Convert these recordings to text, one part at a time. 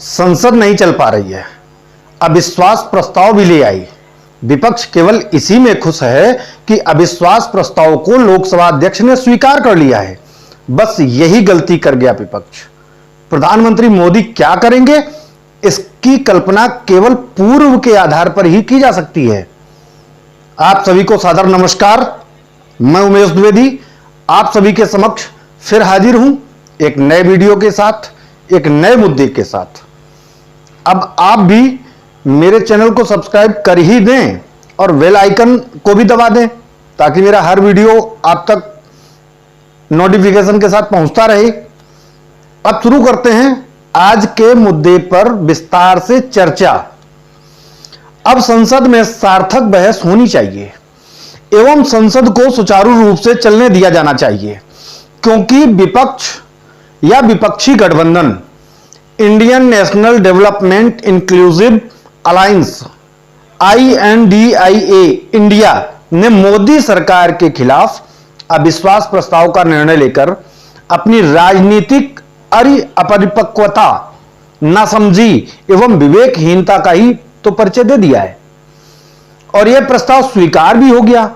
संसद नहीं चल पा रही है, अविश्वास प्रस्ताव भी ले आई। विपक्ष केवल इसी में खुश है कि अविश्वास प्रस्ताव को लोकसभा अध्यक्ष ने स्वीकार कर लिया है। बस यही गलती कर गया विपक्ष। प्रधानमंत्री मोदी क्या करेंगे, इसकी कल्पना केवल पूर्व के आधार पर ही की जा सकती है। आप सभी को सादर नमस्कार। मैं उमेश द्विवेदी आप सभी के समक्ष फिर हाजिर हूं एक नए वीडियो के साथ, एक नए मुद्दे के साथ। अब आप भी मेरे चैनल को सब्सक्राइब कर ही दें और बेल आइकन को भी दबा दें ताकि मेरा हर वीडियो आप तक नोटिफिकेशन के साथ पहुंचता रहे। अब शुरू करते हैं आज के मुद्दे पर विस्तार से चर्चा। अब संसद में सार्थक बहस होनी चाहिए एवं संसद को सुचारू रूप से चलने दिया जाना चाहिए, क्योंकि विपक्ष या विपक्षी गठबंधन Indian national development inclusive alliance INDIA India ने मोदी सरकार के खिलाफ अविश्वास प्रस्ताव का निर्णय लेकर अपनी राजनीतिक अपरिपक्वता, नासमझी एवं विवेकहीनता का ही तो परिचय दे दिया है और यह प्रस्ताव स्वीकार भी हो गया।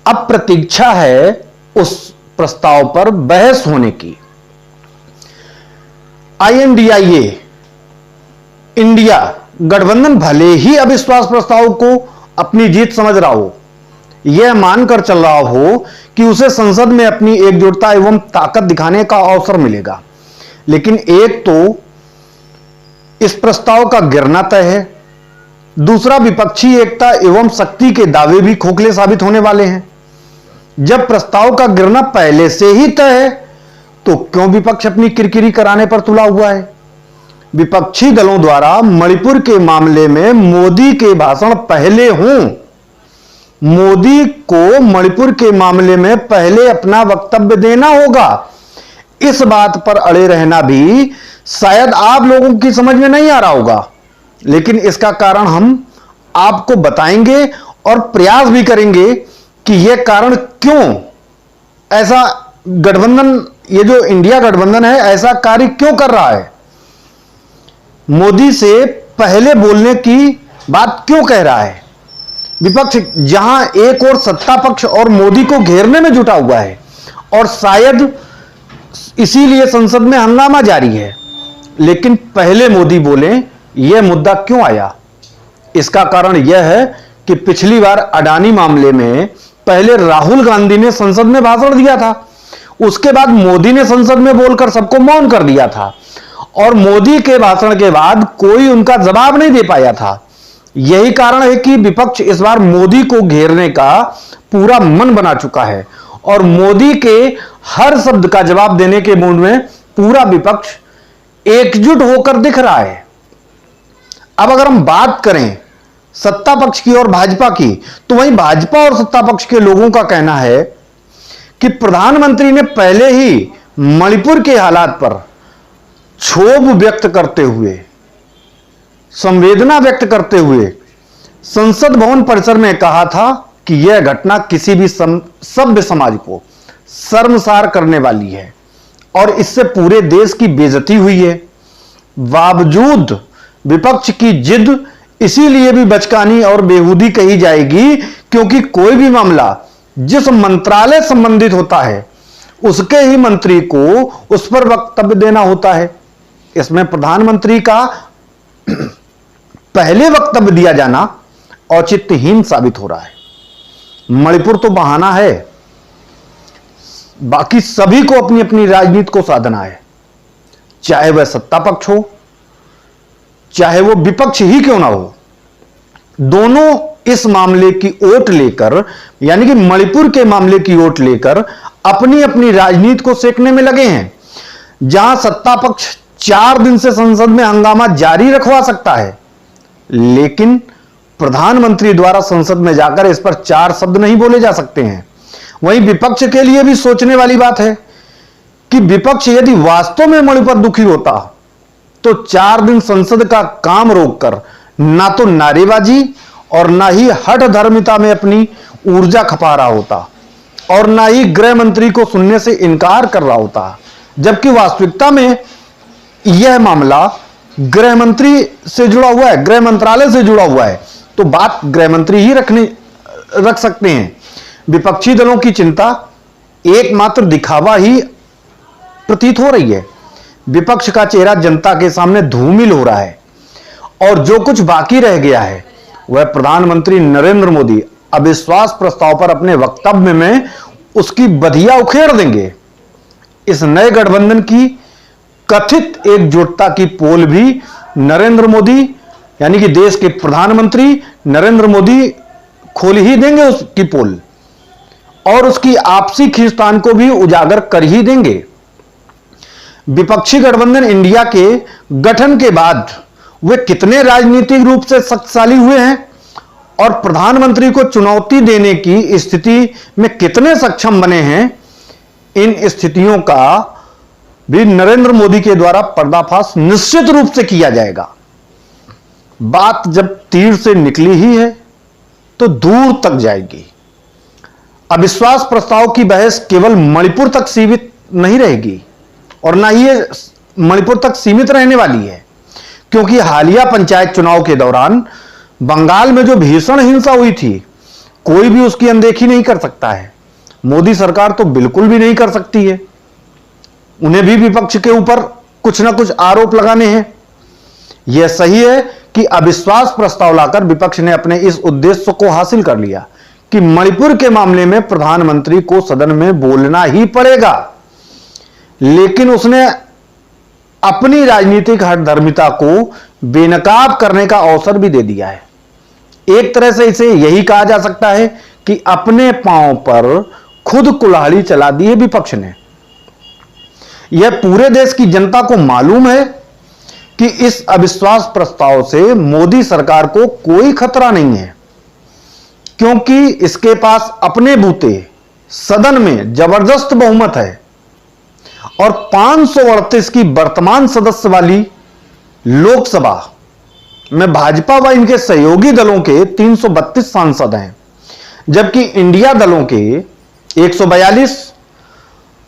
अब प्रतीक्षा है उस प्रस्ताव पर बहस होने की। INDIA इंडिया गठबंधन भले ही अविश्वास प्रस्ताव को अपनी जीत समझ रहा हो, यह मानकर चल रहा हो कि उसे संसद में अपनी एकजुटता एवं ताकत दिखाने का अवसर मिलेगा, लेकिन एक तो इस प्रस्ताव का गिरना तय है, दूसरा विपक्षी एकता एवं शक्ति के दावे भी खोखले साबित होने वाले हैं। जब प्रस्ताव का गिरना पहले से ही तय है तो क्यों विपक्ष अपनी किरकिरी कराने पर तुला हुआ है। विपक्षी दलों द्वारा मणिपुर के मामले में मोदी के भाषण पहले हों, मोदी को मणिपुर के मामले में पहले अपना वक्तव्य देना होगा। इस बात पर अड़े रहना भी शायद आप लोगों की समझ में नहीं आ रहा होगा, लेकिन इसका कारण हम आपको बताएंगे और प्रयास भी करेंगे कि यह कारण क्यों ऐसा गठबंधन, ये जो इंडिया गठबंधन है, ऐसा कार्य क्यों कर रहा है, मोदी से पहले बोलने की बात क्यों कह रहा है। विपक्ष जहां एक और सत्ता पक्ष और मोदी को घेरने में जुटा हुआ है और शायद इसीलिए संसद में हंगामा जारी है, लेकिन पहले मोदी बोले, यह मुद्दा क्यों आया। इसका कारण यह है कि पिछली बार अडानी मामले में पहले राहुल गांधी ने संसद में भाषण दिया था, उसके बाद मोदी ने संसद में बोलकर सबको मौन कर दिया था और मोदी के भाषण के बाद कोई उनका जवाब नहीं दे पाया था। यही कारण है कि विपक्ष इस बार मोदी को घेरने का पूरा मन बना चुका है और मोदी के हर शब्द का जवाब देने के मूड में पूरा विपक्ष एकजुट होकर दिख रहा है। अब अगर हम बात करें सत्ता पक्ष की और भाजपा की, तो वहीं भाजपा और सत्ता पक्ष के लोगों का कहना है कि प्रधानमंत्री ने पहले ही मणिपुर के हालात पर क्षोभ व्यक्त करते हुए, संवेदना व्यक्त करते हुए संसद भवन परिसर में कहा था कि यह घटना किसी भी सभ्य समाज को शर्मसार करने वाली है और इससे पूरे देश की बेइज्जती हुई है। बावजूद विपक्ष की जिद इसीलिए भी बचकानी और बेहूदी कही जाएगी क्योंकि कोई भी मामला जिस मंत्रालय संबंधित होता है उसके ही मंत्री को उस पर वक्तव्य देना होता है। इसमें प्रधानमंत्री का पहले वक्तव्य दिया जाना औचित्यहीन साबित हो रहा है। मणिपुर तो बहाना है, बाकी सभी को अपनी अपनी राजनीति को साधना है, चाहे वह सत्ता पक्ष हो चाहे वो विपक्ष ही क्यों ना हो। दोनों इस मामले की ओट लेकर, यानी कि मणिपुर के मामले की ओट लेकर अपनी अपनी राजनीति को सेकने में लगे हैं। जहां सत्ता पक्ष 4 दिन से संसद में हंगामा जारी रखवा सकता है, लेकिन प्रधानमंत्री द्वारा संसद में जाकर इस पर 4 शब्द नहीं बोले जा सकते हैं। वहीं विपक्ष के लिए भी सोचने वाली बात है कि विपक्ष यदि वास्तव में मणिपुर दुखी होता तो 4 दिन संसद का काम रोककर ना तो नारेबाजी और ना ही हठ धर्मिता में अपनी ऊर्जा खपा रहा होता और ना ही गृह मंत्री को सुनने से इनकार कर रहा होता, जबकि वास्तविकता में यह मामला गृह मंत्री से जुड़ा हुआ है, गृह मंत्रालय से जुड़ा हुआ है, तो बात गृह मंत्री ही रख सकते हैं। विपक्षी दलों की चिंता एकमात्र दिखावा ही प्रतीत हो रही है। विपक्ष का चेहरा जनता के सामने धूमिल हो रहा है और जो कुछ बाकी रह गया है वह प्रधानमंत्री नरेंद्र मोदी अविश्वास प्रस्ताव पर अपने वक्तव्य में उसकी बधिया उखेड़ देंगे। इस नए गठबंधन की कथित एकजुटता की पोल भी नरेंद्र मोदी यानी कि देश के प्रधानमंत्री नरेंद्र मोदी खोल ही देंगे उसकी पोल, और उसकी आपसी खींचतान को भी उजागर कर ही देंगे। विपक्षी गठबंधन इंडिया के गठन के बाद वे कितने राजनीतिक रूप से शक्तिशाली हुए हैं और प्रधानमंत्री को चुनौती देने की स्थिति में कितने सक्षम बने हैं, इन स्थितियों का भी नरेंद्र मोदी के द्वारा पर्दाफाश निश्चित रूप से किया जाएगा। बात जब तीर से निकली ही है तो दूर तक जाएगी। अविश्वास प्रस्ताव की बहस केवल मणिपुर तक सीमित नहीं रहेगी और ना ही ये मणिपुर तक सीमित रहने वाली है, क्योंकि हालिया पंचायत चुनाव के दौरान बंगाल में जो भीषण हिंसा हुई थी कोई भी उसकी अनदेखी नहीं कर सकता है। मोदी सरकार तो बिल्कुल भी नहीं कर सकती है। उन्हें भी विपक्ष के ऊपर कुछ ना कुछ आरोप लगाने हैं। यह सही है कि अविश्वास प्रस्ताव लाकर विपक्ष ने अपने इस उद्देश्य को हासिल कर लिया कि मणिपुर के मामले में प्रधानमंत्री को सदन में बोलना ही पड़ेगा, लेकिन उसने अपनी राजनीतिक हठधर्मिता को बेनकाब करने का अवसर भी दे दिया है। एक तरह से इसे यही कहा जा सकता है कि अपने पांव पर खुद कुल्हाड़ी चला दी है विपक्ष ने। यह पूरे देश की जनता को मालूम है कि इस अविश्वास प्रस्ताव से मोदी सरकार को कोई खतरा नहीं है, क्योंकि इसके पास अपने बूते सदन में जबरदस्त बहुमत है और 538 की वर्तमान सदस्य वाली लोकसभा में भाजपा व इनके सहयोगी दलों के 332 सांसद हैं, जबकि इंडिया दलों के 142।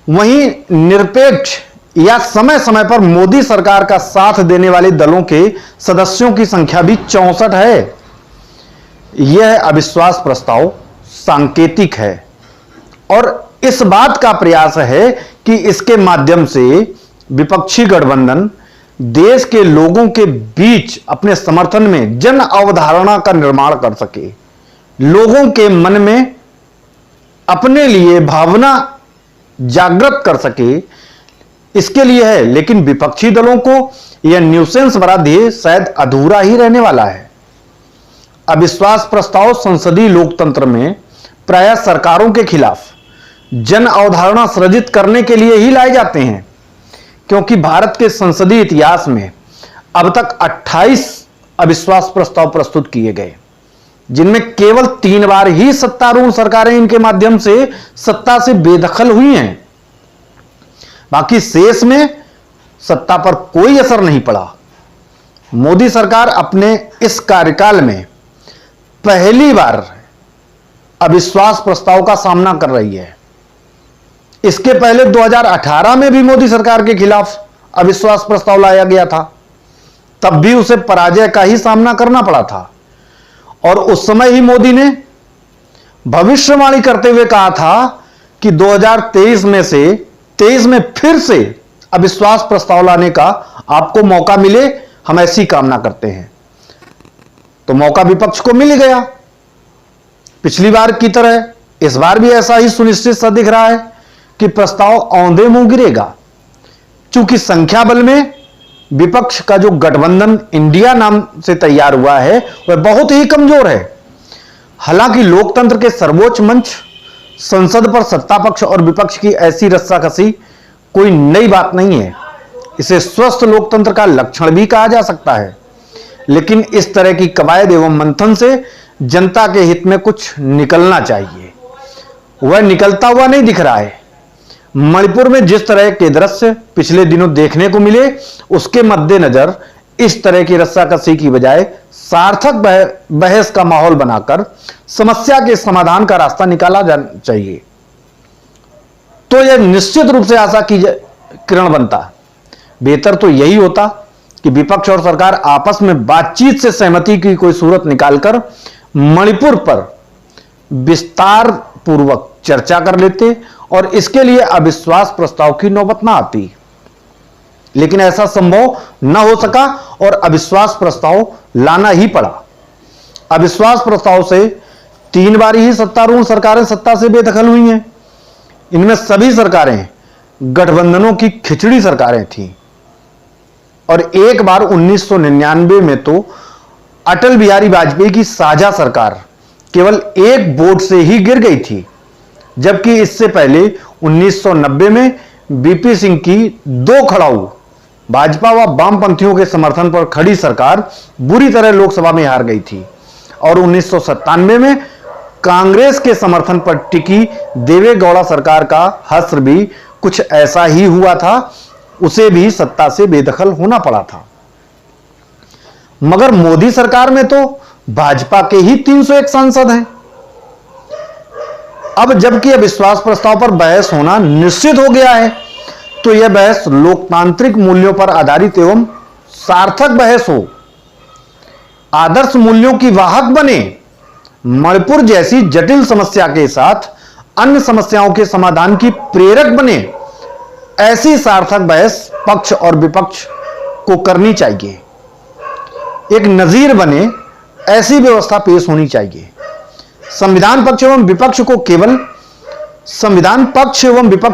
वहीं निरपेक्ष या समय समय पर मोदी सरकार का साथ देने वाले दलों के सदस्यों की संख्या भी 64 है। यह अविश्वास प्रस्ताव सांकेतिक है और इस बात का प्रयास है कि इसके माध्यम से विपक्षी गठबंधन देश के लोगों के बीच अपने समर्थन में जन अवधारणा का निर्माण कर सके, लोगों के मन में अपने लिए भावना जागृत कर सके, इसके लिए है। लेकिन विपक्षी दलों को यह न्यूसेंस भरा ध्येय शायद अधूरा ही रहने वाला है। अविश्वास प्रस्ताव संसदीय लोकतंत्र में प्रायः सरकारों के खिलाफ जन अवधारणा सृजित करने के लिए ही लाए जाते हैं, क्योंकि भारत के संसदीय इतिहास में अब तक 28 अविश्वास प्रस्ताव प्रस्तुत किए गए, जिनमें केवल 3 बार ही सत्तारूढ़ सरकारें इनके माध्यम से सत्ता से बेदखल हुई हैं। बाकी शेष में सत्ता पर कोई असर नहीं पड़ा। मोदी सरकार अपने इस कार्यकाल में पहली बार अविश्वास प्रस्ताव का सामना कर रही है। इसके पहले 2018 में भी मोदी सरकार के खिलाफ अविश्वास प्रस्ताव लाया गया था, तब भी उसे पराजय का ही सामना करना पड़ा था और उस समय ही मोदी ने भविष्यवाणी करते हुए कहा था कि 2023 में फिर से अविश्वास प्रस्ताव लाने का आपको मौका मिले, हम ऐसी कामना करते हैं। तो मौका विपक्ष को मिल गया। पिछली बार की तरह इस बार भी ऐसा ही सुनिश्चित सा दिख रहा है कि प्रस्ताव औंधे मुंह गिरेगा, चूंकि संख्या बल में विपक्ष का जो गठबंधन इंडिया नाम से तैयार हुआ है वह बहुत ही कमजोर है। हालांकि लोकतंत्र के सर्वोच्च मंच संसद पर सत्ता पक्ष और विपक्ष की ऐसी रस्साकसी कोई नई बात नहीं है। इसे स्वस्थ लोकतंत्र का लक्षण भी कहा जा सकता है, लेकिन इस तरह की कवायद एवं मंथन से जनता के हित में कुछ निकलना चाहिए। वह निकलता हुआ नहीं दिख रहा है। मणिपुर में जिस तरह के दृश्य पिछले दिनों देखने को मिले, उसके मद्देनजर इस तरह की रस्साकसी की बजाय सार्थक बहस का माहौल बनाकर समस्या के समाधान का रास्ता निकाला जाना चाहिए। तो यह निश्चित रूप से आशा की किरण बनता। बेहतर तो यही होता कि विपक्ष और सरकार आपस में बातचीत से सहमति की कोई सूरत निकालकर मणिपुर पर विस्तार पूर्वक चर्चा कर लेते और इसके लिए अविश्वास प्रस्ताव की नौबत ना आती। लेकिन ऐसा संभव न हो सका और अविश्वास प्रस्ताव लाना ही पड़ा। अविश्वास प्रस्ताव से 3 बार ही सत्तारूढ़ सरकारें सत्ता से बेदखल हुई हैं। इनमें सभी सरकारें गठबंधनों की खिचड़ी सरकारें थीं और एक बार 1999 में तो अटल बिहारी वाजपेयी की साझा सरकार केवल एक वोट से ही गिर गई थी, जबकि इससे पहले 1990 में बीपी सिंह की 2 खड़ाऊ भाजपा व वामपंथियों के समर्थन पर खड़ी सरकार बुरी तरह लोकसभा में हार गई थी और 1997 में कांग्रेस के समर्थन पर टिकी देवेगौड़ा सरकार का हश्र भी कुछ ऐसा ही हुआ था, उसे भी सत्ता से बेदखल होना पड़ा था। मगर मोदी सरकार में तो भाजपा के ही 301 सांसद हैं। अब जबकि अविश्वास प्रस्ताव पर बहस होना निश्चित हो गया है, तो यह बहस लोकतांत्रिक मूल्यों पर आधारित एवं सार्थक बहस हो, आदर्श मूल्यों की वाहक बने, मणिपुर जैसी जटिल समस्या के साथ अन्य समस्याओं के समाधान की प्रेरक बने, ऐसी सार्थक बहस पक्ष और विपक्ष को करनी चाहिए। एक नजीर बने ऐसी व्यवस्था पेश होनी चाहिए। संविधान पक्ष एवं विपक्ष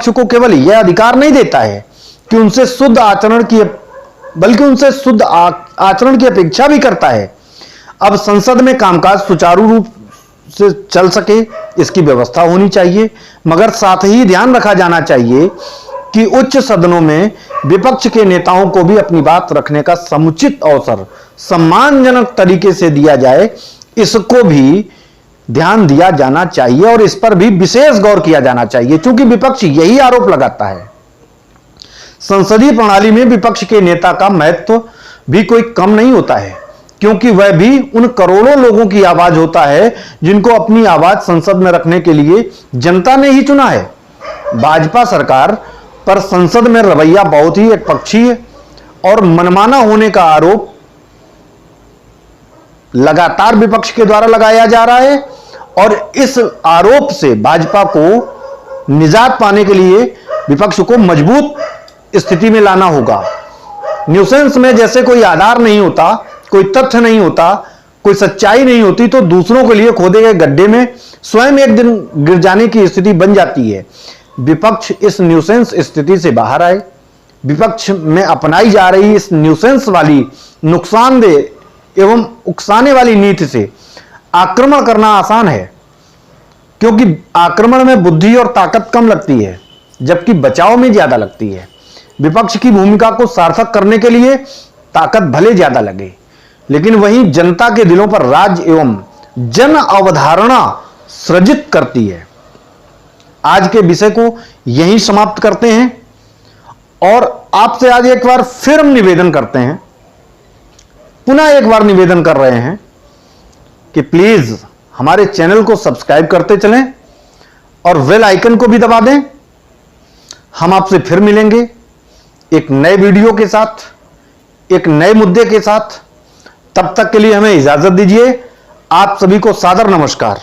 को केवल यह अधिकार नहीं देता है कि उनसे शुद्ध आचरण की, बल्कि उनसे शुद्ध आचरण की अपेक्षा भी करता है। अब संसद में कामकाज सुचारू रूप से चल सके, इसकी व्यवस्था होनी चाहिए, मगर साथ ही ध्यान रखा जाना चाहिए कि उच्च सदनों में विपक्ष के नेताओं को भी अपनी बात रखने का समुचित अवसर सम्मानजनक तरीके से दिया जाए, इसको भी ध्यान दिया जाना चाहिए और इस पर भी विशेष गौर किया जाना चाहिए, क्योंकि विपक्ष यही आरोप लगाता है। संसदीय प्रणाली में विपक्ष के नेता का महत्व भी कोई कम नहीं होता है, क्योंकि वह भी उन करोड़ों लोगों की आवाज होता है जिनको अपनी आवाज संसद में रखने के लिए जनता ने ही चुना है। भाजपा सरकार पर संसद में रवैया बहुत ही एकपक्षीय और मनमाना होने का आरोप लगातार विपक्ष के द्वारा लगाया जा रहा है और इस आरोप से भाजपा को निजात पाने के लिए विपक्ष को मजबूत स्थिति में लाना होगा। न्यूसेंस में जैसे कोई आधार नहीं होता, कोई तथ्य नहीं होता, कोई सच्चाई नहीं होती, तो दूसरों के लिए खोदे गए गड्ढे में स्वयं एक दिन गिर जाने की स्थिति बन जाती है। विपक्ष इस न्यूसेंस स्थिति से बाहर आए। विपक्ष में अपनाई जा रही इस न्यूसेंस वाली नुकसानदेह एवं उकसाने वाली नीति से आक्रमण करना आसान है, क्योंकि आक्रमण में बुद्धि और ताकत कम लगती है, जबकि बचाव में ज्यादा लगती है। विपक्ष की भूमिका को सार्थक करने के लिए ताकत भले ज्यादा लगे, लेकिन वहीं जनता के दिलों पर राज एवं जन अवधारणा सृजित करती है। आज के विषय को यहीं समाप्त करते हैं और आपसे आज एक बार फिर निवेदन करते हैं, पुनः एक बार निवेदन कर रहे हैं कि प्लीज हमारे चैनल को सब्सक्राइब करते चलें और बेल आइकन को भी दबा दें। हम आपसे फिर मिलेंगे एक नए वीडियो के साथ, एक नए मुद्दे के साथ। तब तक के लिए हमें इजाजत दीजिए। आप सभी को सादर नमस्कार।